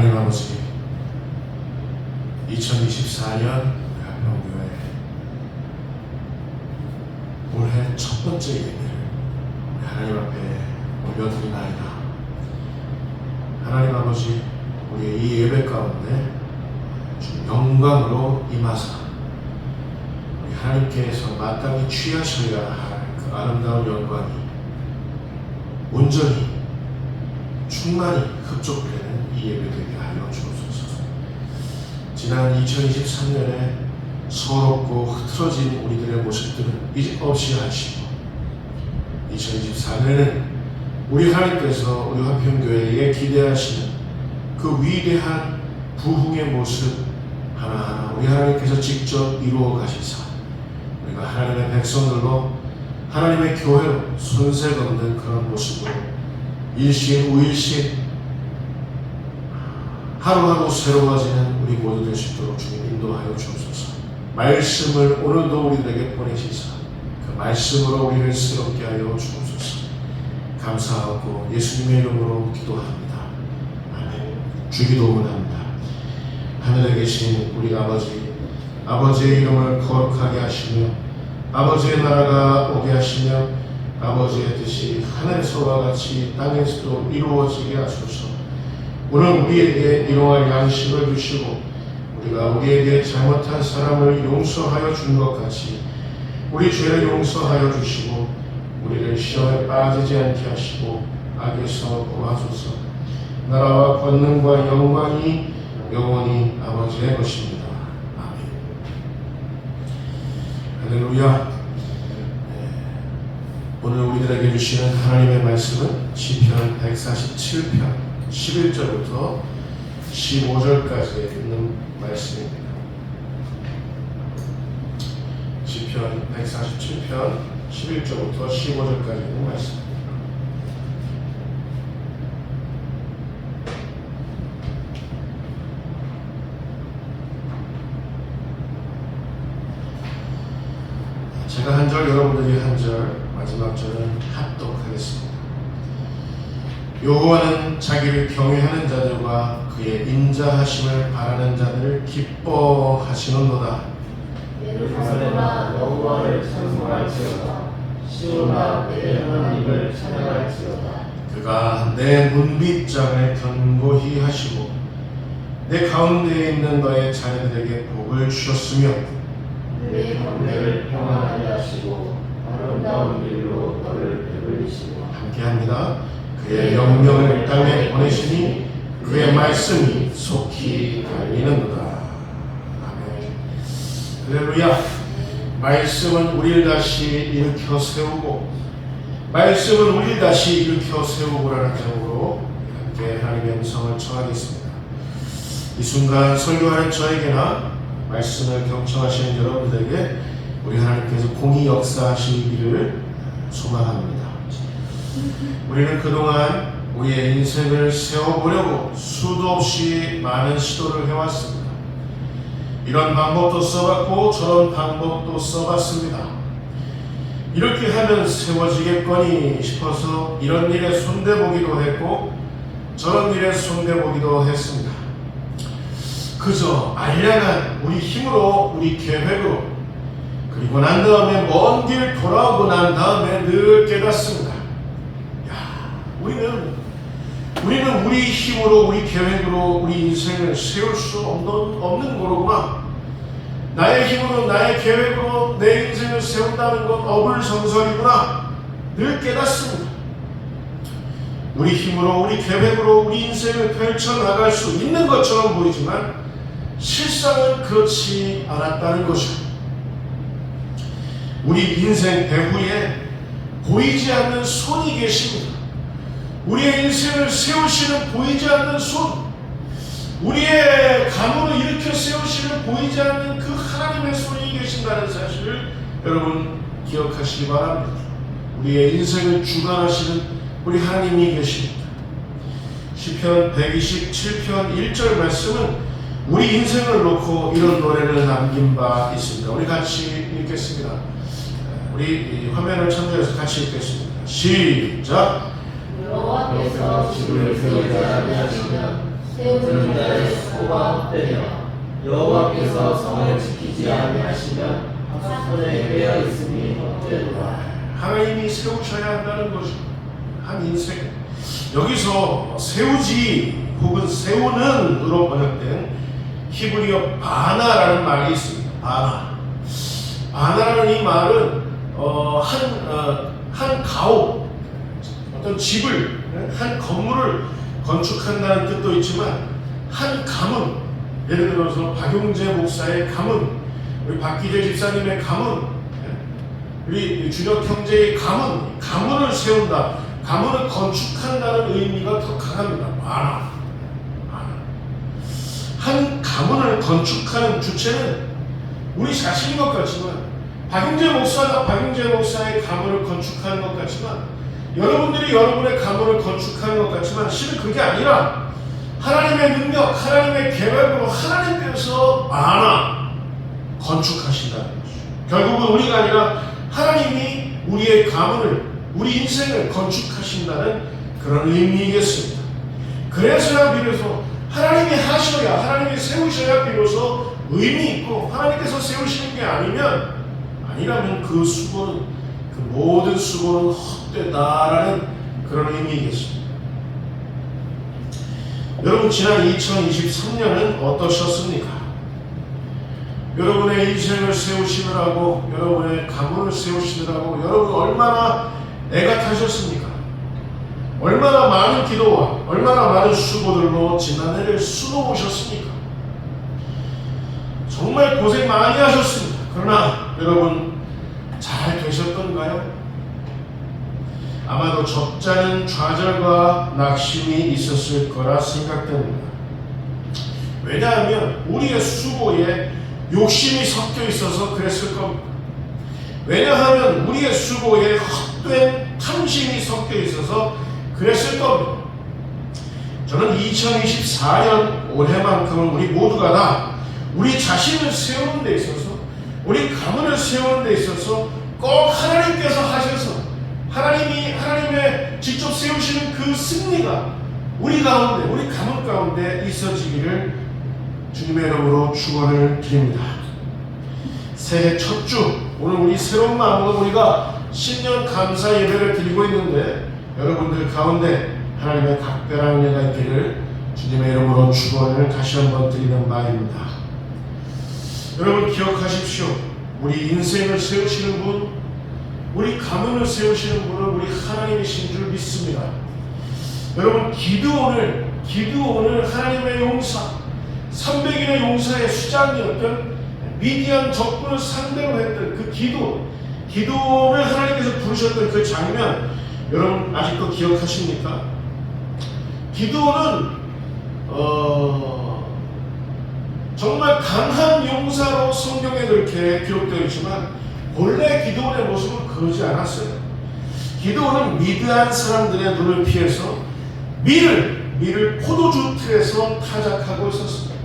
하나님 아버지, 2024년 한평교회 올해 첫 번째 예배를 하나님 앞에 올려드리나이다. 하나님 아버지, 우리의 이 예배 가운데 주 영광으로 임하사 우리 하나님께서 마땅히 취하셔야 할 그 아름다운 영광이 온전히 충만히 흡족되는 이 예배 되게 하여 주옵소서. 지난 2023년에 서럽고 흐트러진 우리들의 모습들은 이제 없이 하시고 2024년에는 우리 하나님께서 우리 화평교회에 기대하시는 그 위대한 부흥의 모습 하나하나 우리 하나님께서 직접 이루어 가시사 우리가 하나님의 백성들로 하나님의 교회로 손색 없는 그런 모습으로 일신 우일신 하루하루 새로워지는 우리 모두 될 수 있도록 주님 인도하여 주옵소서. 말씀을 오늘도 우리들에게 보내시사 그 말씀으로 우리를 새롭게 하여 주옵소서. 감사하고 예수님의 이름으로 기도합니다. 아멘. 주기도문 합니다. 하늘에 계신 우리 아버지, 아버지의 이름을 거룩하게 하시며 아버지의 나라가 오게 하시며 아버지의 뜻이 하늘에서와 같이 땅에서도 이루어지게 하소서. 오늘 우리에게 일용할 양식을 주시고 우리가 우리에게 잘못한 사람을 용서하여 준 것 같이 우리 죄를 용서하여 주시고 우리를 시험에 빠지지 않게 하시고 악에서 구하소서. 나라와 권능과 영광이 영원히 아버지의 것입니다. 할렐루야. 오늘 우리들에게 주시는 하나님의 말씀은 시편 147편 11절부터 15절까지 있는 말씀입니다. 시편 147편 11절부터 15절까지 있는 말씀. 제가 한 절, 여러분들이 한 절, 마지막 절은 합독하겠습니다. 여호와는 자기를 경외하는 자들과 그의 인자하심을 바라는 자들을 기뻐하시는도다. 예루살렘아 여호와를 찬송할지어다. 시온아 내 하나님을 찬양할지어다. 그가 내 문빗장을 견고히 하시고 내 가운데에 있는 너의 자녀들에게 복을 주셨으며 내 경내를 평안하게 하시고 아름다운 일로 너를 베풀리시고 함께합니다. 그의 명령을 땅에 보내시니 그의 말씀이 속히 달리는도다. 아멘. 할렐루야. 말씀은 우리를 다시 일으켜 세우고 말씀은 우리를 다시 일으켜 세우고라는 제목으로 함께 하나님의 음성을 청하겠습니다. 이 순간 설교하는 저에게나 말씀을 경청하시는 여러분들에게 우리 하나님께서 공의 역사하시기를 소망합니다. 우리는 그동안 우리의 인생을 세워보려고 수도 없이 많은 시도를 해왔습니다. 이런 방법도 써봤고 저런 방법도 써봤습니다. 이렇게 하면 세워지겠거니 싶어서 이런 일에 손대보기도 했고 저런 일에 손대보기도 했습니다. 그저 알량한 우리 힘으로 우리 계획으로 그리고 난 다음에 먼 길 돌아오고 난 다음에 늘 깨닫습니다. 우리는 우리 힘으로 우리 계획으로 우리 인생을 세울 수 없는 거로구나. 나의 힘으로 나의 계획으로 내 인생을 세운다는 건 어불성설이구나. 늘 깨닫습니다. 우리 힘으로 우리 계획으로 우리 인생을 펼쳐나갈 수 있는 것처럼 보이지만 실상은 그렇지 않았다는 것입니다. 우리 인생 배후에 보이지 않는 손이 계십니다. 우리의 인생을 세우시는 보이지 않는 손, 우리의 가문을 일으켜 세우시는 보이지 않는 그 하나님의 손이 계신다는 사실을 여러분 기억하시기 바랍니다. 우리의 인생을 주관하시는 우리 하나님이 계십니다. 시편 127편 1절 말씀은 우리 인생을 놓고 이런 노래를 남긴 바 있습니다. 우리 같이 읽겠습니다. 우리 화면을 참조해서 같이 읽겠습니다. 시작. 여호와께서 집을 세우지 아니하시면 세우는 자의 수고가 헛되며 여호와께서 성을 지키지 아니하시면 손에 빼어 있으니 헛되도다. 하나님이 세우셔야 한다는 것이 한 인생. 여기서 세우지 혹은 세우는으로 번역된 히브리어 바나라는 말이 있습니다. 바나라는 이 말은 한 가옥, 어떤 집을, 한 건물을 건축한다는 뜻도 있지만 한 가문, 예를 들어서 박용재 목사의 가문, 우리 박기재 집사님의 가문, 우리 준혁 형제의 가문을 세운다, 가문을 건축한다는 의미가 더 강합니다. 한 가문을 건축하는 주체는 우리 자신인 것 같지만, 박용재 목사가 박용재 목사의 가문을 건축하는 것 같지만, 여러분들이 여러분의 가문을 건축하는 것 같지만, 실은 그게 아니라 하나님의 능력, 하나님의 계획으로 하나님께서 건축하신다는 것이죠. 결국은 우리가 아니라 하나님이 우리의 가문을, 우리 인생을 건축하신다는 그런 의미이겠습니다. 그래서야 비로소 하나님이 하셔야, 하나님이 세우셔야 비로소 의미 있고, 하나님께서 세우시는 게 아니라면 그 수고는, 그 모든 수고는 헛되다라는 그런 의미이겠습니다. 여러분, 지난 2023년은 어떠셨습니까? 여러분의 인생을 세우시느라고, 여러분의 가문을 세우시느라고 여러분 얼마나 애가 타셨습니까? 얼마나 많은 기도와 얼마나 많은 수고들로 지난해를 수놓으셨습니까? 정말 고생 많이 하셨습니다. 그러나 여러분 잘 되셨던가요? 아마도 적잖은 좌절과 낙심이 있었을 거라 생각됩니다. 왜냐하면 우리의 수고에 욕심이 섞여 있어서 그랬을 겁니다. 왜냐하면 우리의 수고에 헛된 탐심이 섞여 있어서 그랬을 겁니다. 저는 2024년 올해만큼은 우리 모두가 다 우리 자신을 세우는 데 있어서, 우리 가문을 세우는 데 있어서 꼭 하나님께서 하셔서 하나님의 직접 세우시는 그 승리가 우리 가운데, 우리 가문 가운데 있어지기를 주님의 이름으로 축원을 드립니다. 새해 첫 주, 오늘 우리 새로운 마음으로 우리가 신년 감사 예배를 드리고 있는데, 여러분들 가운데 하나님의 각별한 은혜가 있기를 주님의 이름으로 축원을 다시 한번 드리는 바입니다. 여러분 기억하십시오. 우리 인생을 세우시는 분, 우리 가문을 세우시는 분은 우리 하나님이신 줄 믿습니다. 여러분, 기드온을 하나님의 용사, 300인의 용사의 수장이었던 미디안 적군을 상대로 했던 그 기드온을 하나님께서 부르셨던 그 장면, 여러분 아직도 기억하십니까? 기드온은 정말 강한 용사로 성경에 그렇게 기록되어 있지만, 본래 기드온의 모습은 그러지 않았어요. 기드온은 미드안 사람들의 눈을 피해서 밀을 포도주 틀에서 타작하고 있었습니다.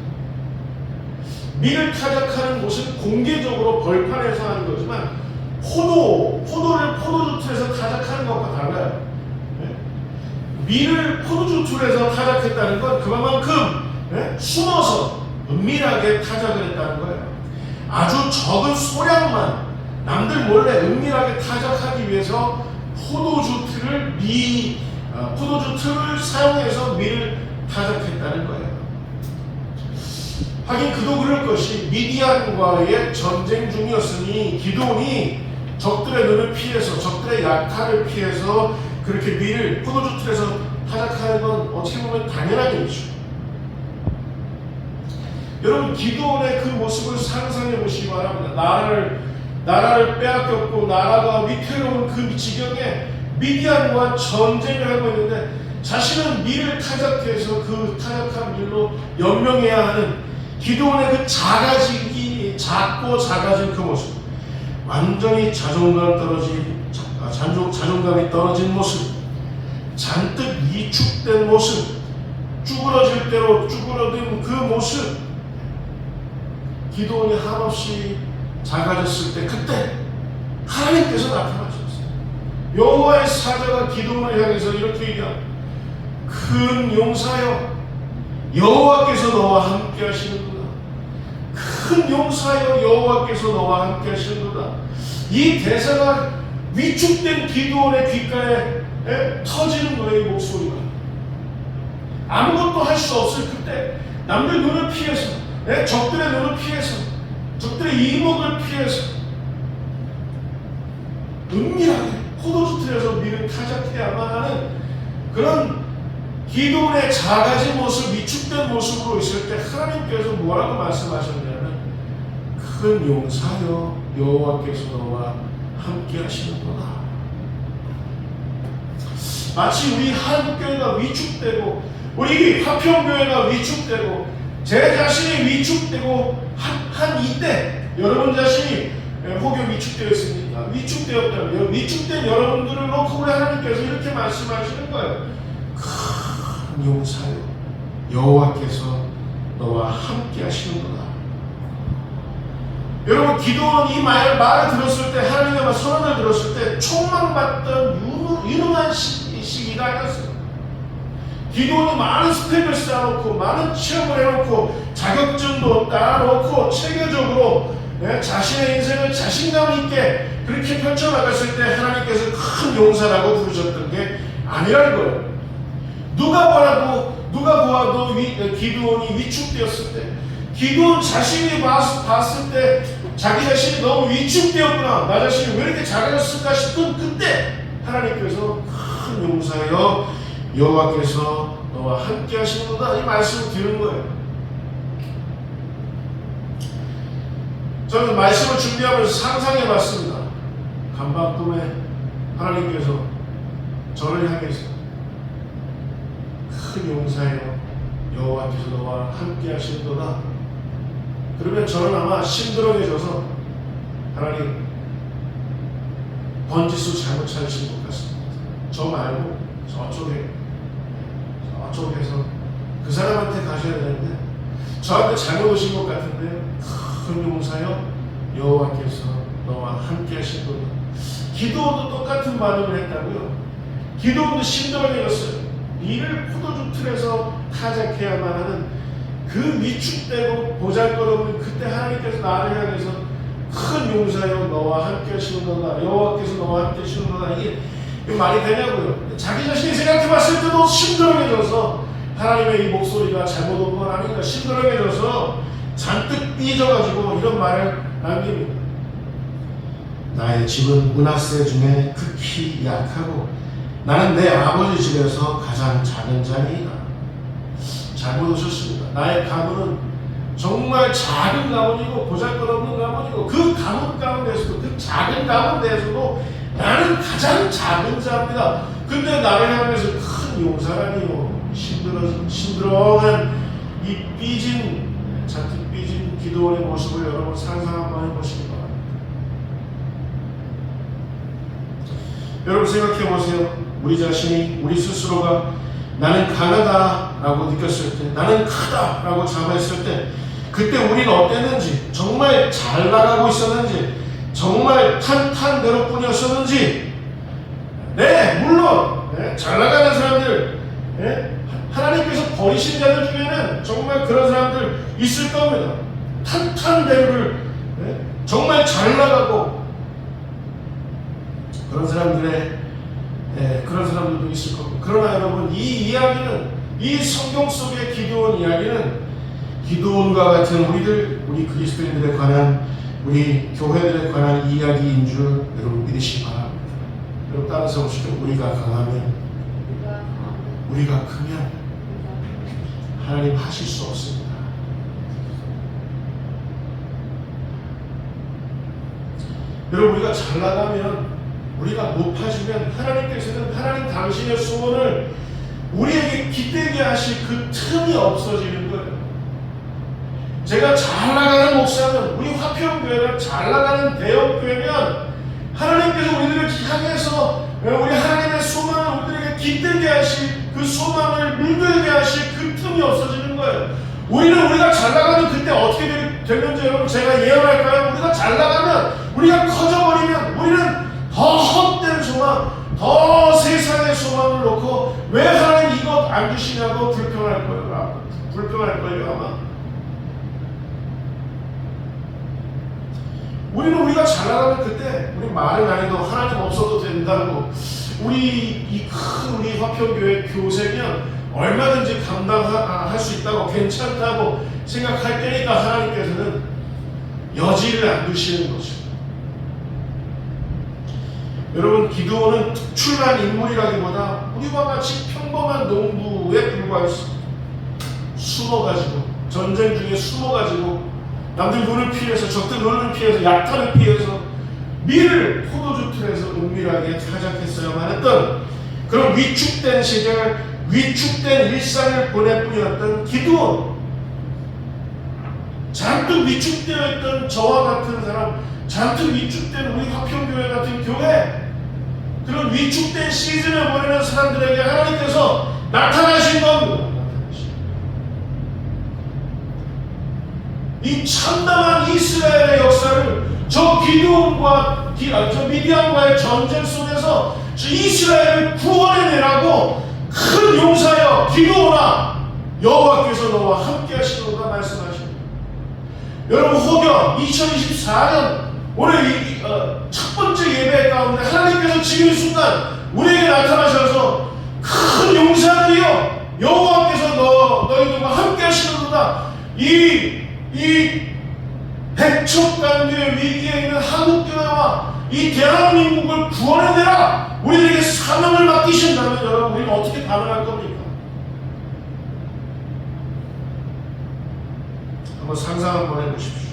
밀을 타작하는 것은 공개적으로 벌판에서 하는 거지만, 포도를 포도주 틀에서 타작하는 것과 달라요. 밀을 포도주 틀에서 타작했다는 건 그만큼 숨어서 은밀하게 타작을 했다는 거예요. 아주 적은 소량만 남들 몰래 은밀하게 타작하기 위해서 포도주 틀을 사용해서 밀을 타작했다는 거예요. 하긴 그도 그럴 것이, 미디안과의 전쟁 중이었으니 기드온이 적들의 눈을 피해서, 적들의 약탈을 피해서 그렇게 밀을 포도주 틀에서 타작하는 건 어떻게 보면 당연한 일이죠. 여러분, 기드온의 그 모습을 상상해 보시기 바랍니다. 나라를 빼앗겼고 나라가 위태로운 그 지경에 미디안과 전쟁을 하고 있는데, 자신은 밀을 타작해서 그 타작한 밀로 연명해야 하는 기드온의 그 작고 작아진 그 모습, 완전히 자존감이 떨어진 모습, 잔뜩 이축된 모습, 쭈그러질 대로 쭈그러든 그 모습, 기드온이 한없이 작아졌을 때, 그때 하나님께서 나타나셨어요. 여호와의 사자가 기드온을 향해서 이렇게 얘기합니다. 큰 용사여, 여호와께서 너와 함께 하시는구나. 큰 용사여 여호와께서 너와 함께 하시는구나. 이 대사가 위축된 기드온의 귓가에 터지는 거예요. 이 목소리가. 아무것도 할 수 없을 그때 남들 눈을 피해서, 적들의 눈을 피해서, 적들의 이목을 피해서 은밀하게 포도주 틀에서 밀을 타작해야만 하는 그런 기드온의 작아진 모습, 위축된 모습으로 있을 때 하나님께서 뭐라고 말씀하셨냐면 큰 용사여 여호와께서 너와 함께 하시는구나. 마치 우리 한국교회가 위축되고 우리 화평교회가 위축되고 제 자신이 위축되고 한 이때 여러분 자신이 혹여 위축되어 있습니까? 위축되었다면 위축된 여러분들을 놓고 우리 하나님께서 이렇게 말씀하시는 거예요. 큰 용사여 여호와께서 너와 함께 하시는구나. 여러분 기도는 이 말을 들었을 때 하나님의 선언을 들었을 때 촉망받던 유능한 시기가 아니었어요. 기도는 많은 스펙을 쌓아놓고 많은 체험을 해놓고 자격증도 따놓고 체계적으로 자신의 인생을 자신감 있게 그렇게 펼쳐나갔을 때 하나님께서 큰 용사라고 부르셨던 게 아니라는 거예요. 누가 보아도 기드온이 위축되었을 때, 기드온 자신이 봤을 때 자기 자신이 너무 위축되었구나, 나 자신이 왜 이렇게 작아졌을까 싶은 그때 하나님께서 큰 용사여 여호와께서 너와 함께 하시는구나 이 말씀을 드리는 거예요. 저는 말씀을 준비하면서 상상해 봤습니다. 간밤꿈에 하나님께서 저를 향해서 큰 용사여 여호와께서 너와 함께 하시는도다. 그러면 저는 아마 심드렁해져서 하나님 번지수 잘못 찾으신 것 같습니다. 저 말고 저쪽에서 그 사람한테 가셔야 되는데 저한테 잘못 오신 것 같은데 큰 용사여 여호와께서 너와 함께 하시는도다. 기드온도 똑같은 반응을 했다고요. 기드온도 심드렁해졌어요. 이를 포도주 틀에서 타작해야만 하는 그 위축되고 보잘것없는 그때 하나님께서 나를 향해서 큰 용사여 너와 함께 하시는도다. 여호와께서 너와 함께 하시는도다. 이게 말이 되냐고요. 자기 자신이 생각해봤을 때도 심드렁해져서 하나님의 이 목소리가 잘못 온 건 아닌가 심드렁해져서 잔뜩 삐져가지고 이런 말을 남깁니다. 나의 집은 므낫세 중에 극히 약하고 나는 내 아버지 집에서 가장 작은 자니이다. 잘못 오셨습니다. 나의 가문은 정말 작은 가문이고 보잘것없는 가문이고 그 가문 가운데서도 그 작은 가문 내에서도 나는 가장 작은 자입니다. 근데 나를 향해서 큰 용사라니요. 심드렁한 이 잔뜩 삐진 기도원의 모습을 여러분 상상 한번 해보시기 바랍니다. 여러분 생각해 보세요. 우리 자신이 우리 스스로가 나는 강하다라고 느꼈을 때, 나는 크다라고 자부했을 때, 그때 우리는 어땠는지, 정말 잘 나가고 있었는지, 정말 탄탄대로 뿐이었었는지, 물론 잘 나가는 사람들, 하나님께서 버리신 자들 중에는 정말 그런 사람들 있을 겁니다. 탄탄대로를 정말 잘 나가고 그런 사람들도 있을 겁니다. 그러나 여러분 이 이야기는 이 성경 속의 기드온 이야기는 기드온과 같은 우리 그리스도인들에 관한 우리 교회들에 관한 이야기인 줄 여러분 믿으시기 바랍니다. 여러분 따라서 보시죠. 우리가 강하면 우리가 크면 하나님 하실 수 없습니다. 여러분 우리가 잘 나가면 우리가 높아지면 하나님께서는 하나님 당신의 소원을 우리에게 기대게 하실 그 틈이 없어지는 거예요. 제가 잘 나가는 목사는 우리 화평교회가 잘 나가는 대형교회면 하나님께서 우리들을 향해서 우리 하나님의 소망을 우리들에게 기대게 하실 그 소망을 물들게 하실 그 틈이 없어지는 거예요. 우리가 잘 나가면 그때 어떻게 되는지 여러분 제가 예언할까요? 우리가 잘 나가면 우리가 커져버리면 우리는 더 헛된 소망, 더 세상의 소망을 놓고 왜 하나님 이것 안 주시냐고 불평할 거예요. 아마. 우리가 잘 나가면 그때 우리 말은 안 해도 하나님 없어도 된다고, 우리 이 큰 우리 화평교회 교세면 얼마든지 감당할 수 있다고, 괜찮다고 생각할 때니까 하나님께서는 여지를 안 두시는 거죠. 여러분, 기드온은 특출난 인물이라기보다 우리와 같이 평범한 농부에 불과했습니다. 숨어가지고, 전쟁 중에 숨어가지고 남들 눈을 피해서, 적들 눈을 피해서, 약탈을 피해서 밀을 포도주 틀에서 은밀하게 타작했어야만 했던 그런 위축된 시절, 위축된 일상을 보낼 뿐이었던 기드온. 잔뜩 위축되어 있던 저와 같은 사람, 잔뜩 위축된 우리 화평교회 같은 교회, 그런 위축된 시즌을 보내는 사람들에게 하나님께서 나타나신 겁니다. 이 참담한 이스라엘의 역사를 저 기드온과 저 미디안과의 전쟁 속에서 저 이스라엘을 구원해내라고 큰 용사여 기드온아, 여호와께서 너와 함께 하시노라 말씀하십니다. 여러분, 혹여 2024년 올해 첫 번째 예배 가운데 하나님께서 지금 이 순간 우리에게 나타나셔서 큰 용사들이여, 여호와께서 너희들과 함께 하시노라, 이 백척간주의 위기에 있는 한국교회와 이 대한민국을 구원해내라, 우리에게 사명을 맡기신다면 여러분, 우리는 어떻게 반응할 겁니까? 한번 상상 한번 해보십시오.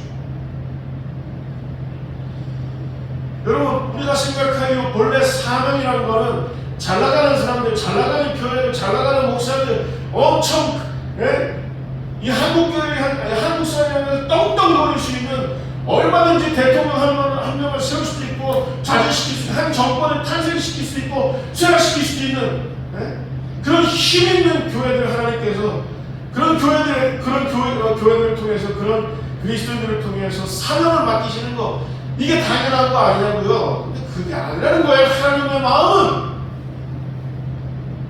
여러분, 우리가 생각하기로 본래 사명이라는 거는 잘나가는 사람들, 잘나가는 교회들, 잘나가는 목사들, 엄청 이 한국 사회를 떵떵거릴 수 있는, 얼마든지 대통령 한 명을 세울 수도 있고 자질시킬 수 있고, 한 정권을 탄생시킬 수 있고 쇠락시킬 수도 있는 그런 힘 있는 교회들, 하나님께서 그런 교회들을 통해서, 그런 그리스도인들을 통해서 사명을 맡기시는 거, 이게 당연한 거 아니냐고요. 근데 그게 아니라는 거예요. 하나님의 마음은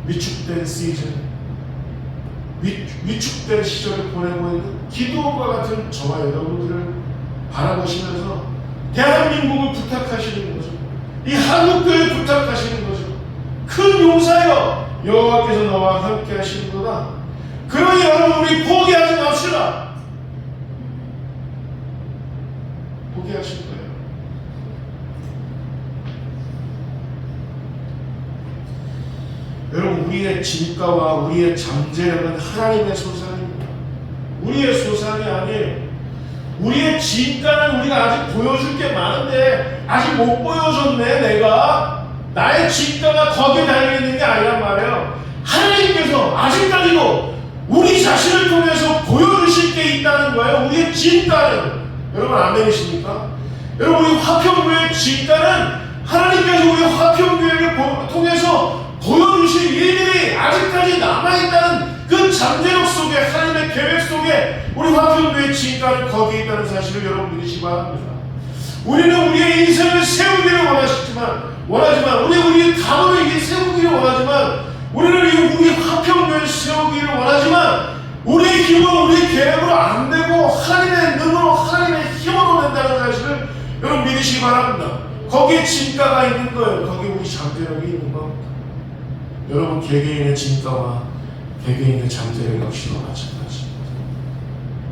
위축된 시즌, 위축된 시절을 보내고 있는 기드온과 같은 저와 여러분들을 바라보시면서 대한민국을 부탁하시는 거죠. 이 한국교회 부탁하시는 거죠. 큰 용사여, 여호와께서 너와 함께 하시는구나. 그러니 여러분, 우리 포기하지 맙시다. 포기하실 거예요. 여러분, 우리의 진가와 우리의 잠재력은 하나님의 소산입니다. 우리의 소산이 아니에요. 우리의 진가는 우리가 아직 보여줄 게 많은데 아직 못 보여줬네. 내가 나의 진가가 거기에 달려있는 게 아니란 말이에요. 하나님께서 아직까지도 우리 자신을 통해서 보여주실 게 있다는 거예요. 우리의 진가는. 여러분, 아멘이십니까? 여러분, 우리 화평교회의 진가는 하나님께서 우리 화평교회를 통해서 보여주실 일들이 아직까지 남아있다는 그 잠재력 속에, 하나님의 계획 속에 우리 화평교회의 진가는 거기에 있다는 사실을 여러분 믿으시기 바랍니다. 우리는 우리의 인생을 세우기를 원하지만 우리의 가문을 세우기를 원하지만, 우리는 우리 화평교회를 세우기를 원하지만, 우리의 힘으로, 우리의 계획으로 안 되고 하나님의 눈으로, 하나님의 힘으로 된다는 사실을 여러분 믿으시기 바랍니다. 거기에 진가가 있는 거예요. 거기에 우리 잠재력이 있는 겁니다. 여러분, 개개인의 진가와 개개인의 잠재력 역시도 마찬가지입니다.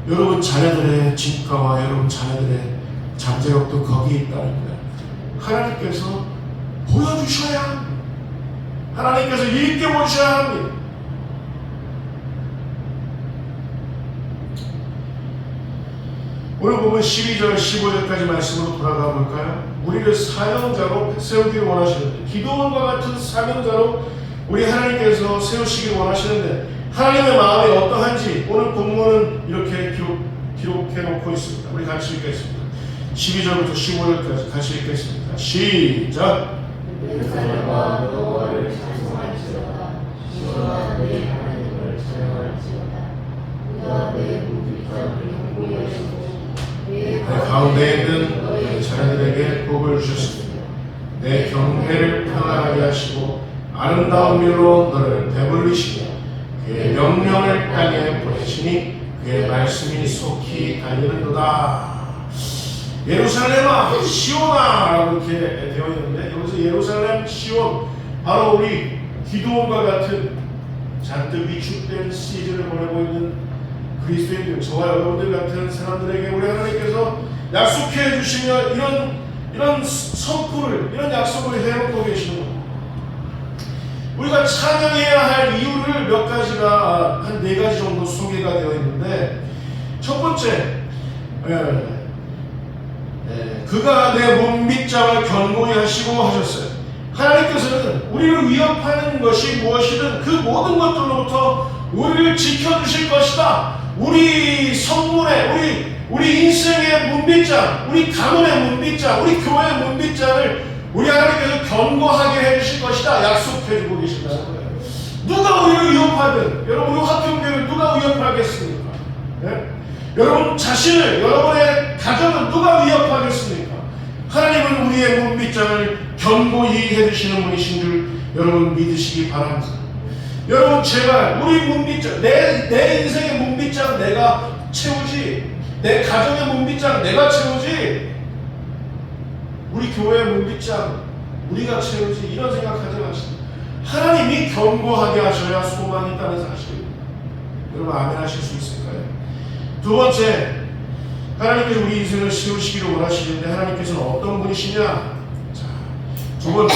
여러분 자녀들의 진가와 여러분 자녀들의 잠재력도 거기에 있다는 거예요. 하나님께서 보여주셔야 합니다. 하나님께서 일깨워주셔야 합니다. 오늘 보면 12절, 15절까지 말씀으로 돌아가 볼까요? 우리를 사명자로 세우기를 원하시는데, 기드온과 같은 사명자로 우리 하나님께서 세우시길 원하시는데, 하나님의 마음이 어떠한지 오늘 본문은 이렇게 기록해 놓고 있습니다. 우리 같이 읽겠습니다. 12절부터 15절까지 같이 읽겠습니다. 시작! 예루살렘과 여호와를 찬송할지어다. 시온아 내 하나님을 찬양할지어다. 그가 내 무기점을 공고히 하시고 내 가운데 있는 너희 자녀들에게 복을 주셨습니다. 내 경배를 평안하게 하시고 아름다운 mir로 너를 배불리시며 그의 명령을 땅에 보내시니 그의 말씀이 속히 달리는도다. 예루살렘아 시온아 라고 이렇게 되어 있는데, 여기서 예루살렘 시온, 바로 우리 기도원과 같은 잔뜩 위축된 시즌을 보내고 있는 그리스도인들, 저와 여러분들 같은 사람들에게 우리 하나님께서 약속해 주시며 이런 선포를, 이런 약속을 해놓고 계시는 겁니다. 우리가 찬양해야 할 이유를 몇 가지가, 한 4가지 정도 소개가 되어 있는데, 첫 번째, 그가 내 문빗장을 견고히 하시고 하셨어요. 하나님께서는 우리를 위협하는 것이 무엇이든 그 모든 것들로부터 우리를 지켜주실 것이다. 우리 성문에, 우리 인생의 문빗장, 우리 가문의 문빗장, 우리 교회의 문빗장을 우리 하나님께서 견고하게 해주실 것이다 약속해주고 계신다는 거예요. 누가 우리를 위협하든, 여러분 우리 화평교회를 누가 위협하겠습니까? 네? 여러분 자신을, 여러분의 가정은 누가 위협하겠습니까? 하나님은 우리의 문빗장을 견고히 해주시는 분이신 줄 여러분 믿으시기 바랍니다. 여러분 제발 우리 문빗장, 내 인생의 문빗장 내가 채우지, 내 가정의 문빗장 내가 채우지, 우리 교회의 문빗장 우리가 채우지, 이런 생각하지 마십시오. 하나님이 견고하게 하셔야 소망이 있다는 사실, 여러분 아멘 하실 수 있을까요? 두 번째, 하나님께서 우리 인생을 세우시기를 원하시는데 하나님께서는 어떤 분이시냐? 자, 두 번째,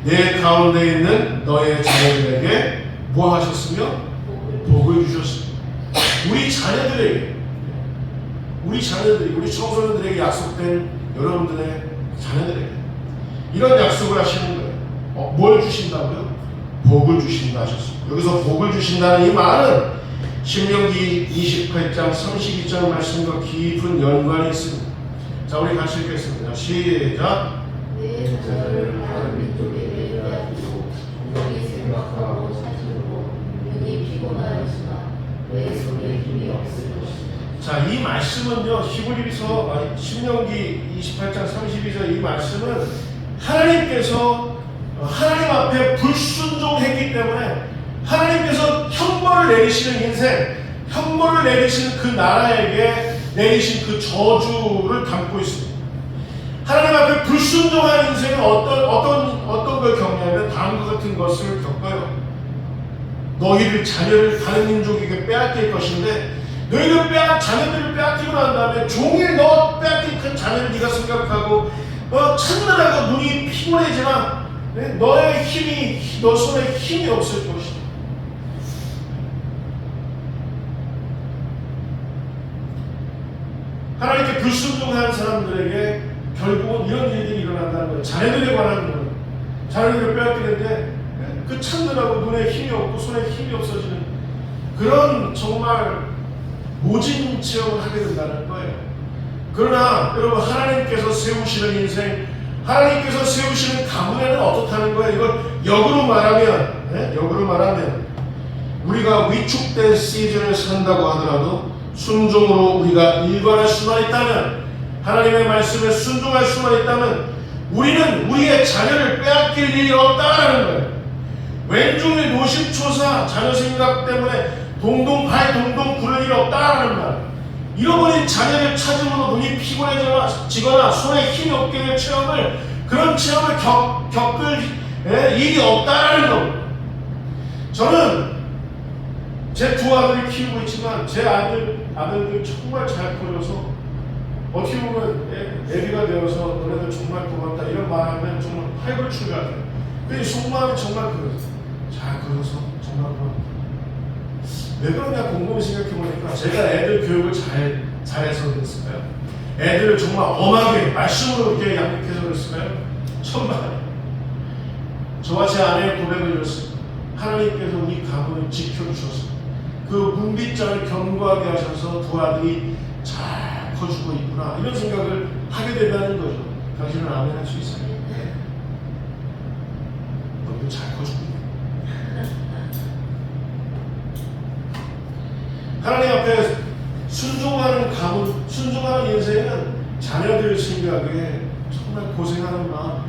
내 가운데 있는 너의 자녀들에게 뭐 하셨으며? 복을 주셨습니다. 우리 자녀들에게, 우리 청소년들에게 약속된 여러분들의 자녀들에게 이런 약속을 하시는 거예요. 뭘 주신다고요? 복을 주신다 하셨습니다. 여기서 복을 주신다는 이 말은 신명기 28장 32절 말씀과 깊은 연관이 있습니다. 자, 우리 같이 읽겠습니다. 시작. 내 자녀를 다른 민족에 내려두고 종종이 생각하고 사진으로 눈이 피곤하였으나 내 손에 힘이 없을 것이다. 자, 이 말씀은요, 히브리서 신명기 28장 32절 이 말씀은 하나님께서 하나님 앞에 불순종했기 때문에 하나님께서 형벌을 내리시는 인생, 형벌을 내리시는 그 나라에게 내리신 그 저주를 담고 있습니다. 하나님 앞에 불순종한 인생은 어떤 걸 겪냐면 다음과 같은 것을 겪어요. 너희들 자녀를 다른 민족에게 빼앗길 것인데, 너희들 자녀들을 빼앗기고 난 다음에 종일 너 빼앗긴 그 자녀를 네가 생각하고 찾느라고 눈이 피곤해지나 너의 힘이, 너 손에 힘이 없을 것이다. 하나님께 불순종한 사람들에게 결국은 이런 일들이 일어난다는 거예요. 자녀들에 관한 거예요. 자녀들을 빼앗기는데 그 찾느라고 눈에 힘이 없고 손에 힘이 없어지는 그런 정말 모진 체험을 하게 된다는 거예요. 그러나 여러분, 하나님께서 세우시는 인생, 하나님께서 세우시는 가문에는 어떻다는 거예요? 이걸 역으로 말하면 우리가 위축된 시즌을 산다고 하더라도 순종으로 우리가 일관할 수만 있다면, 하나님의 말씀에 순종할 수만 있다면 우리는 우리의 자녀를 빼앗길 일이 없다는 거예요. 왼종일 노심초사 자녀 생각 때문에 동동 구를 일 없다는 말. 잃어버린 자녀를 찾음으로 눈이 피곤해지거나 손에 힘이 없게 될 그런 체험을 겪을 일이 없다는 겁니다. 저는 제 두 아들을 키우고 있지만 제 아들들 정말 잘 커져서 어떻게 보면 애비가 되어서 너네들 정말 고맙다 이런 말하면 정말 활불출 같아요. 근데 속마음이 정말 그래요. 잘 커져서 정말 고맙다. 왜 그러냐 곰곰이 생각해보니까 제가 애들 교육을 잘해서 그랬을까요? 애들을 정말 엄하게 말씀으로 이렇게 양육해서 그랬을까요? 정말 저와 제 아내의 고백을 이뤘습니다. 하나님께서 우리 가문을 지켜주셔서 그 문빗장을 견고하게 하셔서 두 아들이 잘 커주고 있구나 이런 생각을 하게 된다는 거죠. 당신은 아멘 할 수 있어요? 네. 너희들 잘 커주고 있네. 하나님 앞에 순종하는 가문, 순종하는 인생은 자녀들 생각에 정말 고생하는 마음,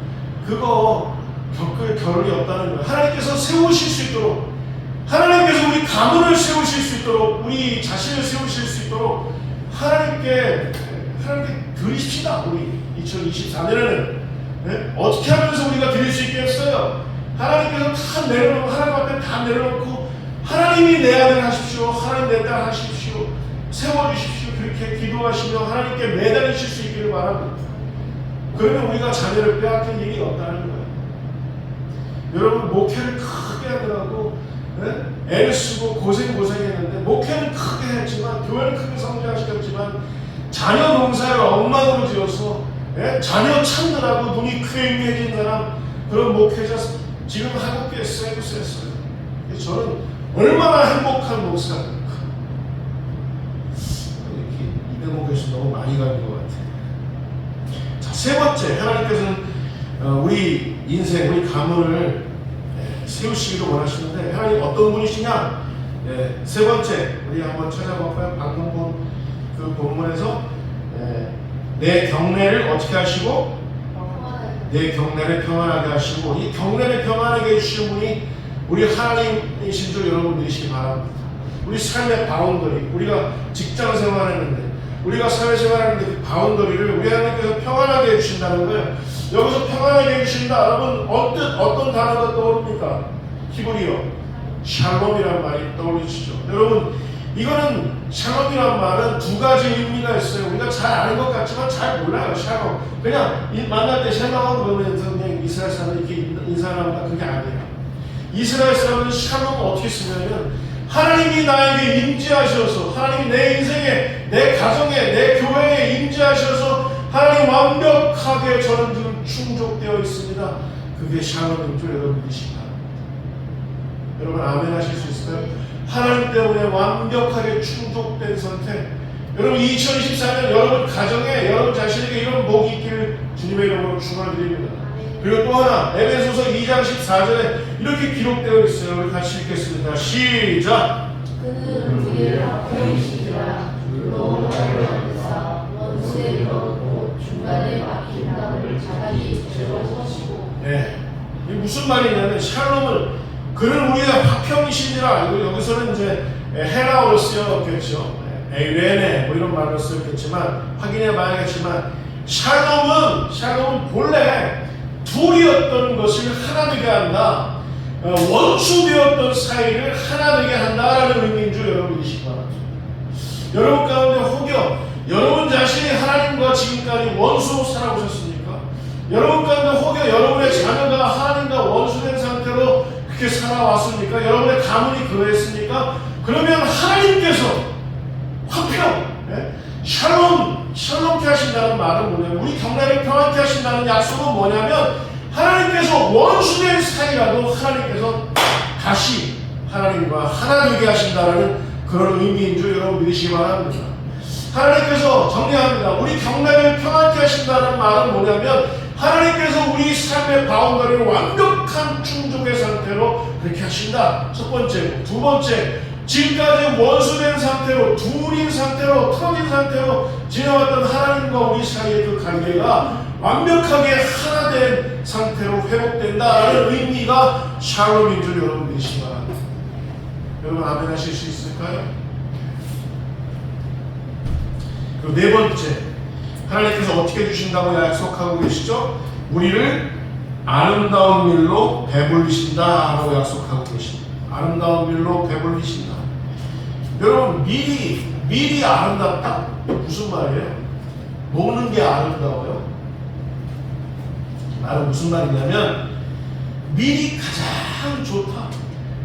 그거 겪을 겨를이 없다는 거예요. 하나님께서 세우실 수 있도록, 하나님께서 우리 가문을 세우실 수 있도록, 우리 자신을 세우실 수 있도록 하나님께 드리십시다. 우리 2024년에는 어떻게 하면서 우리가 드릴 수 있겠어요? 하나님께서 다 내려놓고, 하나님 앞에 다 내려놓고, 하나님이 내 아들 하십시오, 하나님 내 딸 하십시오, 세워주십시오, 그렇게 기도하시며 하나님께 매달리실 수 있기를 바랍니다. 그러면 우리가 자녀를 빼앗길 일이 없다는 거예요. 여러분, 목회를 크게 하더라도 애를 쓰고 고생했는데, 목회는 크게 했지만, 교회는 크게 성장시켰지만, 자녀 농사를 엉망으로 지어서 자녀 찾느라고 눈이 퀭해진 사람, 그런 목회자 지금 한국교회 쎄고 쎄어요. 저는 얼마나 행복한 목사입니까? 이 대목에서 너무 많이 가는 것 같아요. 자, 세 번째, 하나님께서는 우리 인생, 우리 가문을 세우시기를 원하시는데, 하나님 어떤 분이시냐? 세 번째, 우리 한번 찾아볼까요? 방금 본 그 본문에서 내 경례를 어떻게 하시고? 내 경례를 평안하게 하시고, 이 경례를 평안하게 해주신 분이 우리 하나님이신 줄 여러분 믿으시기 바랍니다. 우리 삶의 바운더리, 우리가 직장 생활했는데, 우리가 사회생활하는데 그 바운더리를 우리 하나님께서 평안하게 해주신다는 거예요. 여기서 평안하게 해주신다. 여러분, 어떤 단어가 떠오릅니까? 히브리어 샬롬이라는 말이 떠오르시죠. 여러분, 이거는 샬롬이라는 말은 두 가지 의미가 있어요. 우리가 잘 아는 것 같지만 잘 몰라요. 샬롬. 그냥 만날 때 샬롬 그러면서 그냥 이스라엘 사람들 이렇게 인사를 합니다. 그게 아니에요. 이스라엘 사람은 샬롬을 어떻게 쓰냐면, 하나님이 나에게 임재하셔서, 하나님이 내 인생에, 내 가정에, 내 교회에 임재하셔서 하나님 완벽하게 저는 지금 충족되어 있습니다. 그게 샬롬인 줄 여러분 믿으시기 바랍니다. 여러분 아멘 하실 수 있을까요? 하나님 때문에 완벽하게 충족된 선택. 여러분 2024년 여러분 가정에, 여러분 자신에게 이런 복이 있기를 주님의 이름으로 축원드립니다. 그리고 또 하나, 에베소서 2장 14절에 이렇게 기록되어 있어요. 우리 같이 읽겠습니다. 시작. 그는 우리의 화평이시니라. 또 하여서 원수의 이렇고 중간에 막힌 나무를 자기 죄로 서시고. 네, 이게 무슨 말이냐면, 샬롬을, 그는 우리의 화평이시니라. 여기서는 이제 헬라어로 쓰였겠죠. 에이레네 뭐 이런 말로 쓰였겠지만, 확인해 봐야겠지만, 샬롬은 본래 둘이었던 것을 하나 되게 한다. 원수되었던 사이를 하나 되게 한다라는 의미인 줄 여러분 믿으시기 바랍니다. 여러분 가운데 혹여 여러분 자신이 하나님과 지금까지 원수로 살아오셨습니까? 여러분 가운데 혹여 여러분의 자녀가 하나님과 원수된 상태로 그렇게 살아왔습니까? 여러분의 가문이 그러했습니까? 그러면 하나님께서 화평, 샬롬케 하신다는 말은 뭐냐면, 우리 경례를 평안케 하신다는 약속은 뭐냐면, 하나님께서 원수된 사이라도 하나님께서 다시 하나님과 하나 되게 하신다는 그런 의미인 줄 여러분 믿으시기 바랍니다. 하나님께서 정리합니다. 우리 경례를 평안케 하신다는 말은 뭐냐면, 하나님께서 우리 삶의 바운더리를 완벽한 충족의 상태로 그렇게 하신다. 첫 번째. 두 번째, 지금까지 원수된 상태로, 둘인 상태로, 틀어진 상태로 지내왔던 하나님과 우리 사이의 그 관계가 완벽하게 하나 된 상태로 회복된다라는 의미가 샬롬인 줄 여러분 믿으시기 바랍니다. 여러분 아멘 하실 수 있을까요? 그리고 네 번째, 하나님께서 어떻게 해주신다고 약속하고 계시죠? 우리를 아름다운 일로 배불리신다라고 약속하고 계십니다. 아름다운 일로 배불리신다. 여러분, 밀이 아름답다? 무슨 말이에요? 먹는 게 아름다워요? 말은 무슨 말이냐면, 밀이 가장 좋다,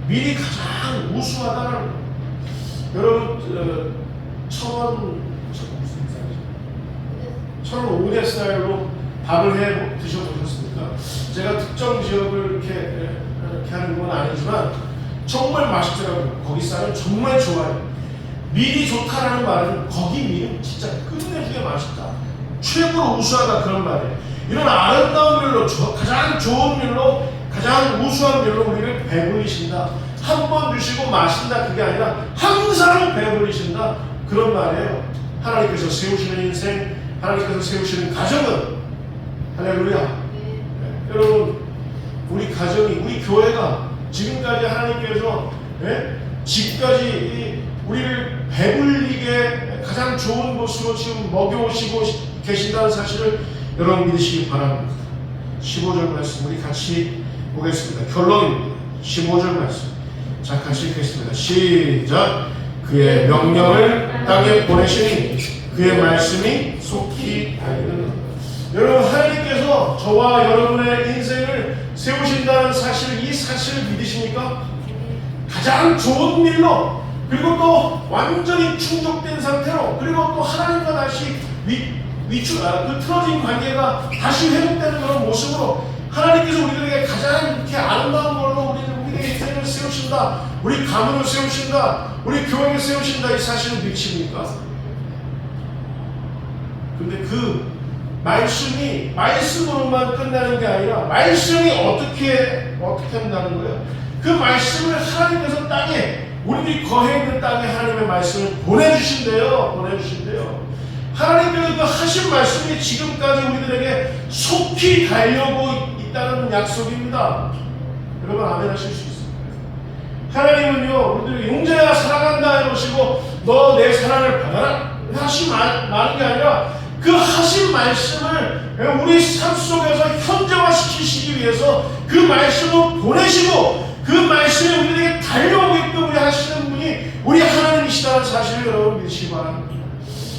밀이 가장 우수하다는 거예요. 여러분, 처음 오대 스타일로 밥을 해 드셔보셨습니까? 제가 특정 지역을 이렇게 하는 건 아니지만 정말 맛있더라고요. 거기 쌀은 정말 좋아요. 밀이 좋다라는 말은 거기 밀은 진짜 끝내주게 맛있다, 최고로 우수하다, 그런 말이에요. 이런 아름다운 밀로, 가장 좋은 밀로, 가장 우수한 밀로 우리를 배불리신다. 한 번 주시고 마신다, 그게 아니라 항상 배불리신다, 그런 말이에요. 하나님께서 세우시는 인생, 하나님께서 세우시는 가정은, 할렐루야. 여러분, 우리 가정이, 우리 교회가 지금까지 하나님께서 지금까지 우리를 배불리게 가장 좋은 모습으로 지금 먹여오시고 계신다는 사실을 여러분 믿으시기 바랍니다. 15절 말씀 우리 같이 보겠습니다. 결론입니다. 15절 말씀. 자, 같이 읽겠습니다. 시작. 그의 명령을 땅에 보내시니 그의 말씀이 속히 달리는. 여러분, 하나님께서 저와 여러분의 인생을 세우신다는 사실, 이 사실을 믿으십니까? 가장 좋은 일로, 그리고 또 완전히 충족된 상태로, 그리고 또 하나님과 다시 그 틀어진 관계가 다시 회복되는 그런 모습으로 하나님께서 우리들에게 가장 이렇게 아름다운 걸로 우리의 인생을 세우신다, 우리 가문을 세우신다, 우리 교회를 세우신다, 이 사실을 믿으십니까? 근데 그 말씀이 말씀으로만 끝나는 게 아니라 말씀이 어떻게 한다는 거예요? 그 말씀을 하나님께서 땅에, 우리들이 거해 있는 땅에 하나님의 말씀을 보내주신대요. 하나님께서 그 하신 말씀이 지금까지 우리들에게 속히 달려오고 있다는 약속입니다. 여러분, 아멘 하실 수 있습니다. 하나님은요, 우리들이 용자야 사랑한다 이러시고 너 내 사랑을 받아라 하시 많은 게 아니라 그 하신 말씀을 우리 삶 속에서 현재화시키시기 위해서 그 말씀을 보내시고 그 말씀이 우리에게 달려오게끔 우리 하시는 분이 우리 하나님이시다는 사실을 여러분 믿으시기 바랍니다.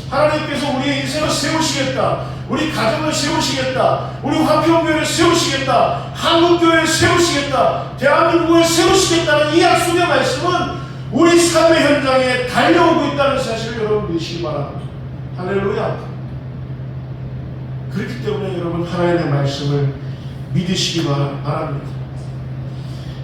하나님께서 우리의 인생을 세우시겠다, 우리 가정을 세우시겠다, 우리 화평교회를 세우시겠다, 한국교회를 세우시겠다, 대한민국을 세우시겠다는 이 약속의 말씀은 우리 삶의 현장에 달려오고 있다는 사실을 여러분 믿으시기 바랍니다. 할렐루야. 그렇기 때문에 여러분, 하나님의 말씀을 믿으시기 바랍니다.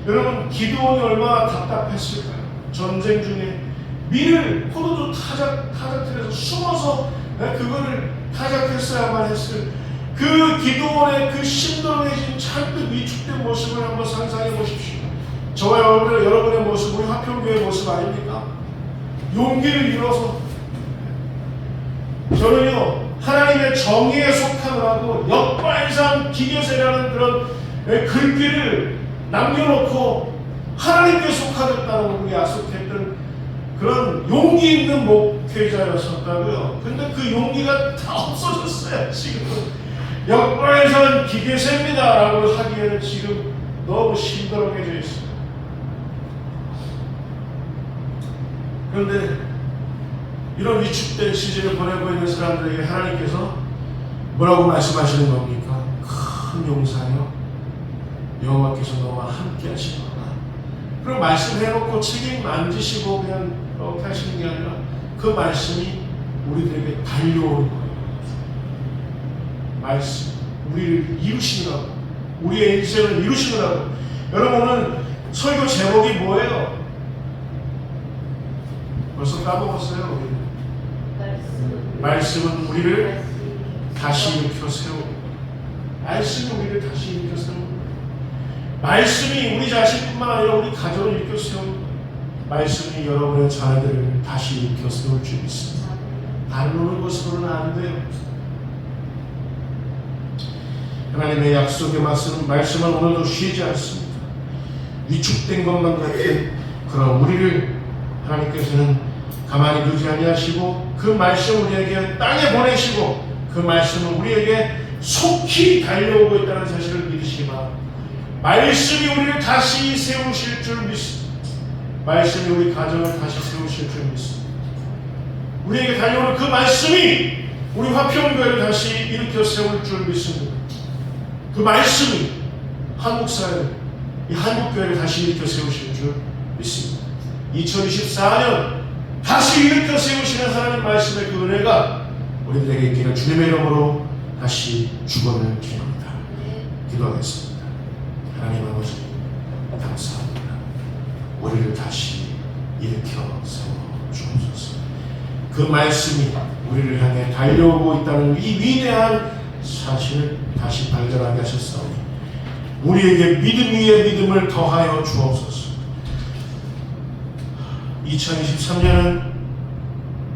여러분, 기도원이 얼마나 답답했을까요? 전쟁 중에 밀을 포도주 타작틀에서 숨어서 그거를 타작했어야만 했을 그 기도원의 그 심드렁해진 잔뜩 위축된 모습을 한번 상상해 보십시오. 저와 여러분의 모습, 우리 화평교회의 모습 아닙니까? 용기를 잃어서 저는요, 하나님의 정의에 속하느라고 역발상 기교세라는 그런 글귀를 남겨놓고 하나님께 속하겠다고 우리 약속했던 그런 용기 있는 목회자였었다고요. 근데 그 용기가 다 없어졌어요. 지금은 역발상 기교세입니다 라고 하기에는 지금 너무 힘들어져 있어요. 그런데 이런 위축된 시즌을 보내고 있는 사람들에게 하나님께서 뭐라고 말씀하시는 겁니까? 큰 용사여, 여호와께서 너와 함께 하시노라. 그럼 말씀해놓고 책임 안 지시고 그냥 이렇게 하시는 게 아니라 그 말씀이 우리들에게 달려오는 거예요. 말씀, 우리를 이루시느라고, 우리의 인생을 이루시느라고. 여러분, 오늘 설교 제목이 뭐예요? 벌써 까먹었어요. 우리는. 말씀은 우리를 다시 일으켜 세우고, 말씀이 우리를 다시 일으켜 세우고, 말씀이 우리 자신뿐만 아니라 우리 가정을 일으켜 세우고, 말씀이 여러분의 자녀들을 다시 일으켜 세울 줄 믿습니다. 다루는 것으로는 안 돼요. 하나님의 약속의 말씀은 오늘도 쉬지 않습니다. 위축된 것만 같은 그런 우리를 하나님께서는 가만히 두지 아니하시고 그 말씀 우리에게 땅에 보내시고 그 말씀은 우리에게 속히 달려오고 있다는 사실을 믿으시기 바랍니다. 말씀이 우리를 다시 세우실 줄 믿습니다. 말씀이 우리 가정을 다시 세우실 줄 믿습니다. 우리에게 달려오는 그 말씀이 우리 화평교회를 다시 일으켜 세울 줄 믿습니다. 그 말씀이 한국사회를, 이 한국교회를 다시 일으켜 세우실 줄 믿습니다. 2024년 다시 일으켜 세우시는 하나님 말씀의 그 은혜가 우리들에게 있기를 주님의 이름으로 다시 축원을 기도합니다. 기도하겠습니다. 하나님 아버지, 감사합니다. 우리를 다시 일으켜 세워주옵소서. 그 말씀이 우리를 향해 달려오고 있다는 이 위대한 사실을 다시 발견하게 하셨사오니 우리에게 믿음 위에 믿음을 더하여 주옵소서. 2023년은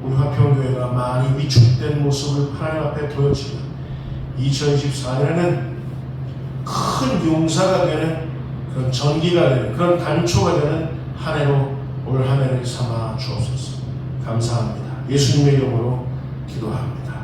우리 화평교회가 많이 위축된 모습을 하나님 앞에 보였지만 2024년에는 큰 큰 용사가 되는 그런 전기가 되는 그런 단초가 되는 한 해로 올 한 해를 삼아 주옵소서. 감사합니다. 예수님의 이름으로 기도합니다.